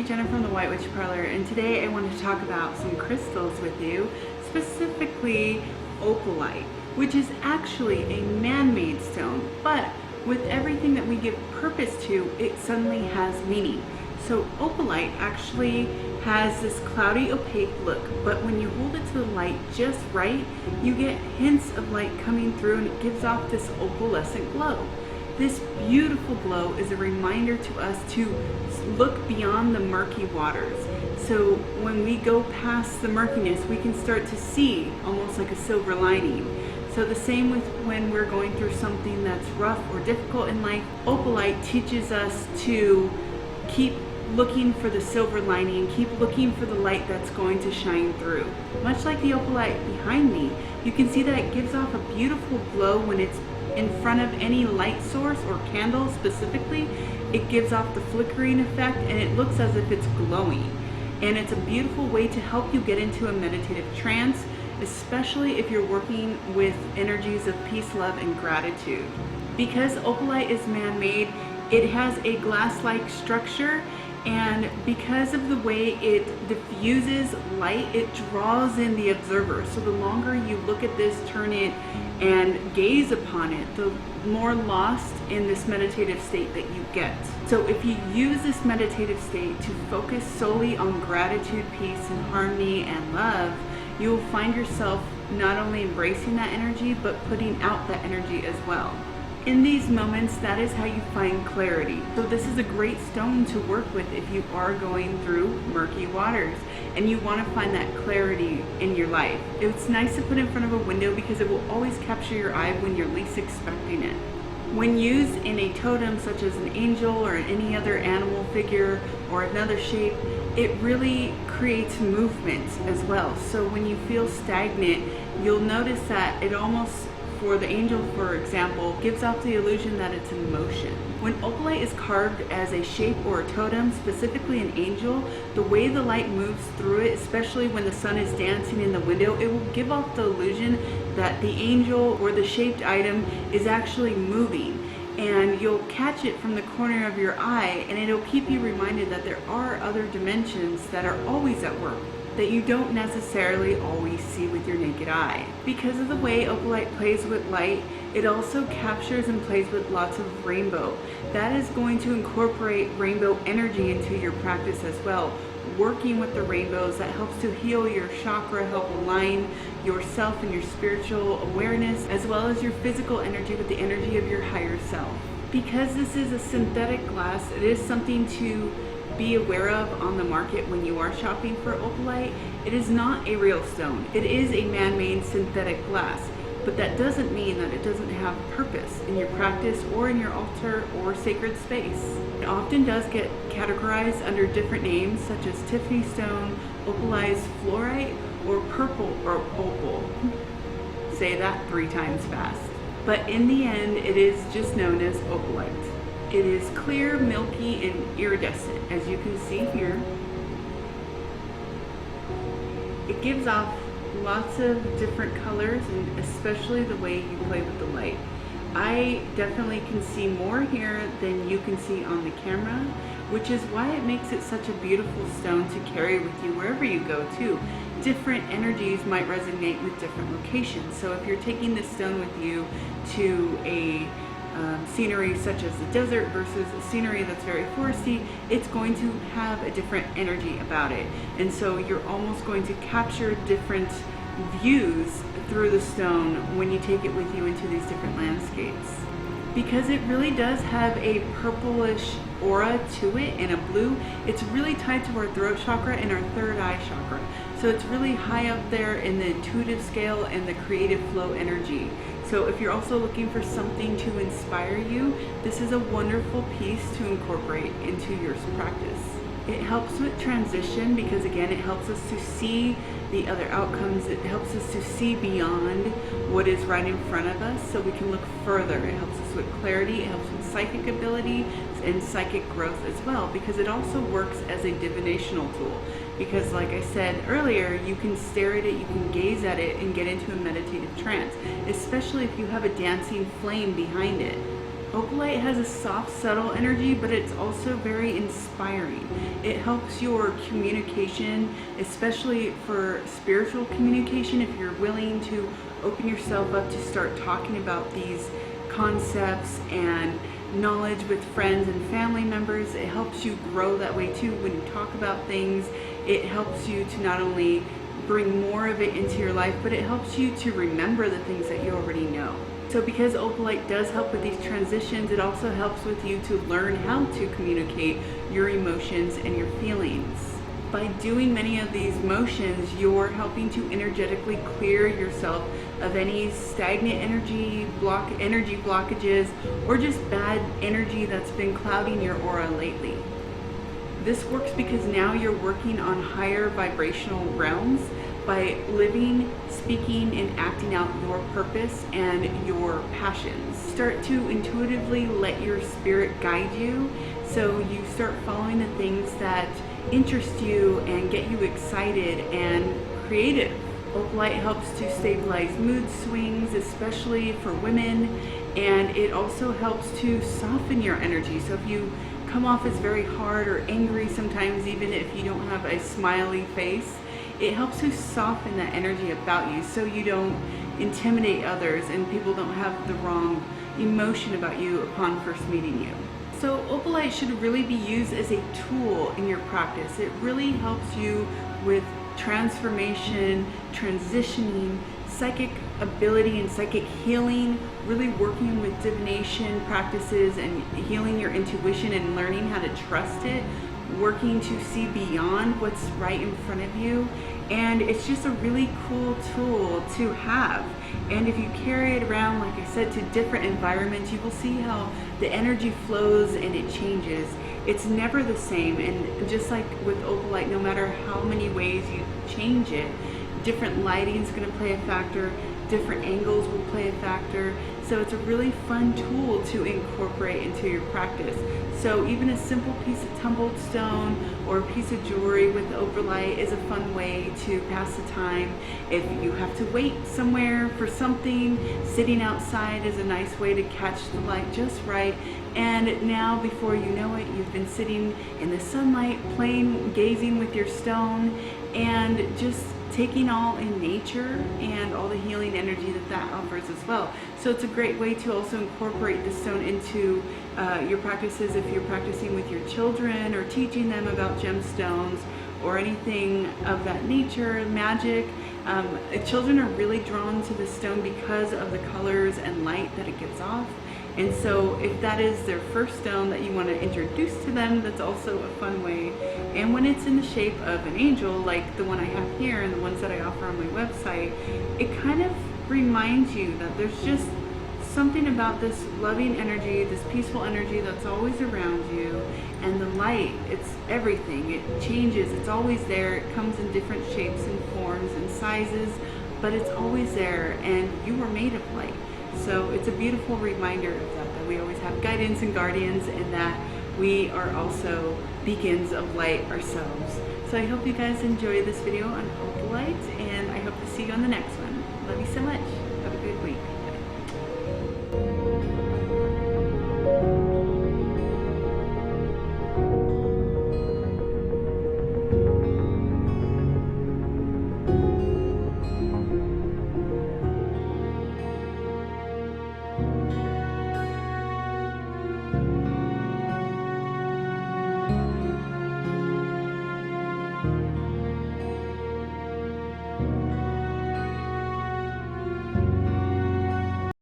Jenna from the White Witch Parlor, and today I wanted to talk about some crystals with you, specifically opalite, which is actually a man-made stone, but with everything that we give purpose to, it suddenly has meaning. So opalite actually has this cloudy, opaque look, but when you hold it to the light just right, you get hints of light coming through and it gives off this opalescent glow. This beautiful glow is a reminder to us to look beyond the murky waters. So when we go past the murkiness, we can start to see almost like a silver lining. So the same with when we're going through something that's rough or difficult in life, opalite teaches us to keep looking for the silver lining, keep looking for the light that's going to shine through. Much like the opalite behind me, you can see that it gives off a beautiful glow when it's in front of any light source or candle specifically. It gives off the flickering effect and it looks as if it's glowing. And it's a beautiful way to help you get into a meditative trance, especially if you're working with energies of peace, love, and gratitude. Because opalite is man-made, it has a glass-like structure, and because of the way it diffuses light, it draws in the observer. So the longer you look at this, turn it, and gaze upon it, the more lost in this meditative state that you get. So if you use this meditative state to focus solely on gratitude, peace, and harmony and love, you will find yourself not only embracing that energy, but putting out that energy as well. In these moments, that is how you find clarity. So this is a great stone to work with if you are going through murky waters and you want to find that clarity in your life. It's nice to put in front of a window because it will always capture your eye when you're least expecting it. When used in a totem such as an angel or any other animal figure or another shape, it really creates movement as well. So when you feel stagnant, you'll notice that it almost, for the angel for example, gives off the illusion that it's in motion. When opalite is carved as a shape or a totem, specifically an angel, the way the light moves through it, especially when the sun is dancing in the window, it will give off the illusion that the angel or the shaped item is actually moving. And you'll catch it from the corner of your eye, and it'll keep you reminded that there are other dimensions that are always at work, that you don't necessarily always see with your naked eye. Because of the way opalite plays with light, it also captures and plays with lots of rainbow. That is going to incorporate rainbow energy into your practice as well. Working with the rainbows, that helps to heal your chakra, help align yourself and your spiritual awareness, as well as your physical energy with the energy of your higher self. Because this is a synthetic glass, it is something to be aware of on the market when you are shopping for opalite. It is not a real stone. It is a man-made synthetic glass, but that doesn't mean that it doesn't have purpose in your practice or in your altar or sacred space. It often does get categorized under different names such as Tiffany stone, opalized fluorite, or purple or opal. Say that 3 times fast. But in the end, it is just known as opalite. It is clear, milky, and iridescent, as you can see here. It gives off lots of different colors, and especially the way you play with the light. I definitely can see more here than you can see on the camera, which is why it makes it such a beautiful stone to carry with you wherever you go too. Different energies might resonate with different locations. So if you're taking this stone with you to a scenery such as the desert versus a scenery that's very foresty, it's going to have a different energy about it. And so you're almost going to capture different views through the stone when you take it with you into these different landscapes. Because it really does have a purplish aura to it and a blue, it's really tied to our throat chakra and our third eye chakra. So it's really high up there in the intuitive scale and the creative flow energy. So if you're also looking for something to inspire you, this is a wonderful piece to incorporate into your practice. It helps with transition because again, it helps us to see the other outcomes. It helps us to see beyond what is right in front of us so we can look further. It helps us with clarity, it helps with psychic ability and psychic growth as well, because it also works as a divinational tool. Because like I said earlier, you can stare at it, you can gaze at it and get into a meditative trance, especially if you have a dancing flame behind it. Opalite has a soft, subtle energy, but it's also very inspiring. It helps your communication, especially for spiritual communication. If you're willing to open yourself up to start talking about these concepts and knowledge with friends and family members, it helps you grow that way too. When you talk about things, it helps you to not only bring more of it into your life, but it helps you to remember the things that you already know. So because Opalite does help with these transitions, it also helps with you to learn how to communicate your emotions and your feelings. By doing many of these motions, you're helping to energetically clear yourself of any stagnant energy blockages, or just bad energy that's been clouding your aura lately. This works because now you're working on higher vibrational realms by living, speaking, and acting out your purpose and your passions. Start to intuitively let your spirit guide you, so you start following the things that interest you and get you excited and creative. Opalite helps to stabilize mood swings, especially for women, and it also helps to soften your energy. So if you come off as very hard or angry sometimes, even if you don't have a smiley face, it helps to soften that energy about you so you don't intimidate others and people don't have the wrong emotion about you upon first meeting you. So Opalite should really be used as a tool in your practice. It really helps you with transformation, transitioning, psychic ability and psychic healing, really working with divination practices and healing your intuition and learning how to trust it, working to see beyond what's right in front of you. And it's just a really cool tool to have. And if you carry it around, like I said, to different environments, you will see how the energy flows and it changes. It's never the same. And just like with Opalite, no matter how many ways you change it, different lighting is going to play a factor, different angles will play a factor. So it's a really fun tool to incorporate into your practice. So even a simple piece of tumbled stone or a piece of jewelry with Opalite is a fun way to pass the time. If you have to wait somewhere for something, sitting outside is a nice way to catch the light just right. And now, before you know it, you've been sitting in the sunlight, playing, gazing with your stone, and just taking all in nature and all the healing energy that offers as well. So it's a great way to also incorporate the stone into your practices if you're practicing with your children or teaching them about gemstones or anything of that nature, magic. Children are really drawn to the stone because of the colors and light that it gives off. And so if that is their first stone that you want to introduce to them, that's also a fun way. And when it's in the shape of an angel, like the one I have here and the ones that I offer on my website, it kind of reminds you that there's just something about this loving energy, this peaceful energy that's always around you. And the light, it's everything. It changes, it's always there. It comes in different shapes and forms and sizes, but it's always there, and you were made of light. So it's a beautiful reminder of that we always have guidance and guardians, and that we are also beacons of light ourselves. So I hope you guys enjoyed this video on Opalite, and I hope to see you on the next one. Love you so much.